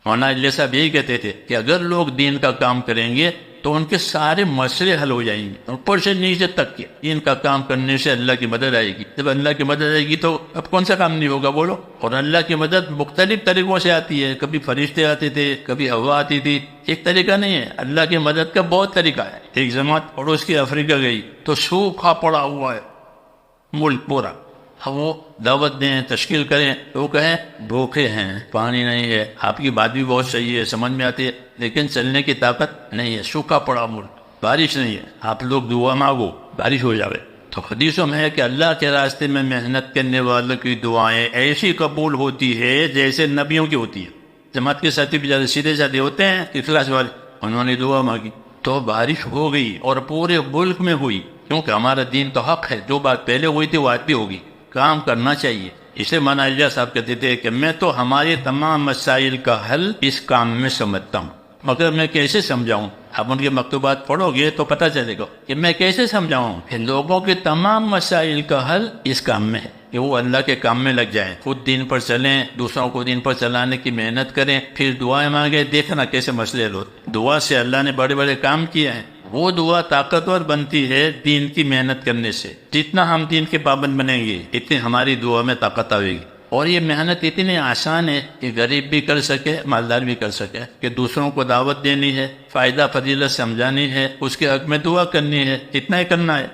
مولانا اجلیہ صاحب یہی کہتے تھے کہ اگر لوگ دین کا کام کریں گے تو ان کے سارے مسئلے حل ہو جائیں گے، اوپر سے نیچے تک کے دین کا کام کرنے سے اللہ کی مدد آئے گی۔ جب اللہ کی مدد آئے گی تو اب کون سا کام نہیں ہوگا بولو؟ اور اللہ کی مدد مختلف طریقوں سے آتی ہے، کبھی فرشتے آتے تھے، کبھی ہوا آتی تھی، ایک طریقہ نہیں ہے، اللہ کی مدد کا بہت طریقہ ہے۔ ایک جماعت پڑوس کی افریقہ گئی تو سوکھا پڑا ہوا ہے ملک پورا، اب وہ دعوت دیں، تشکیل کریں تو وہ کہیں بھوکے ہیں، پانی نہیں ہے۔ آپ کی بات بھی بہت صحیح ہے، سمجھ میں آتی ہے، لیکن چلنے کی طاقت نہیں ہے، سوکھا پڑا ملک، بارش نہیں ہے، آپ لوگ دعا مانگو بارش ہو جاوے۔ تو حدیثوں میں ہے کہ اللہ کے راستے میں محنت کرنے والوں کی دعائیں ایسی قبول ہوتی ہے جیسے نبیوں کی ہوتی ہے۔ جماعت کے ساتھی بھی زیادہ سیدھے سادے ہوتے ہیں، اخلاص والے، انہوں نے دعا مانگی تو بارش ہو گئی، اور پورے ملک میں ہوئی، کیونکہ ہمارا دین تو حق ہے، جو بات پہلے ہوئی تھی وہ آج بھی ہوگی، کام کرنا چاہیے۔ اسے مولانا اجلیہ صاحب کہتے تھے کہ میں تو ہمارے تمام مسائل کا حل اس کام میں سمجھتا ہوں، مگر میں کیسے سمجھاؤں؟ آپ ان کے مکتوبات پڑھو گے تو پتہ چلے گا کہ میں کیسے سمجھاؤں کہ لوگوں کے تمام مسائل کا حل اس کام میں ہے، کہ وہ اللہ کے کام میں لگ جائیں، خود دین پر چلیں، دوسروں کو دین پر چلانے کی محنت کریں، پھر دعائیں مانگیں، دیکھنا کیسے مسئلے حل ہوتے۔ دعا سے اللہ نے بڑے بڑے کام کیے ہیں، وہ دعا طاقتور بنتی ہے دین کی محنت کرنے سے۔ جتنا ہم دین کے پابند بنیں گے اتنی ہماری دعا میں طاقت آئے گی، اور یہ محنت اتنی آسان ہے کہ غریب بھی کر سکے، مالدار بھی کر سکے، کہ دوسروں کو دعوت دینی ہے، فائدہ فضیلت سمجھانی ہے، اس کے حق میں دعا کرنی ہے، اتنا ہی کرنا ہے۔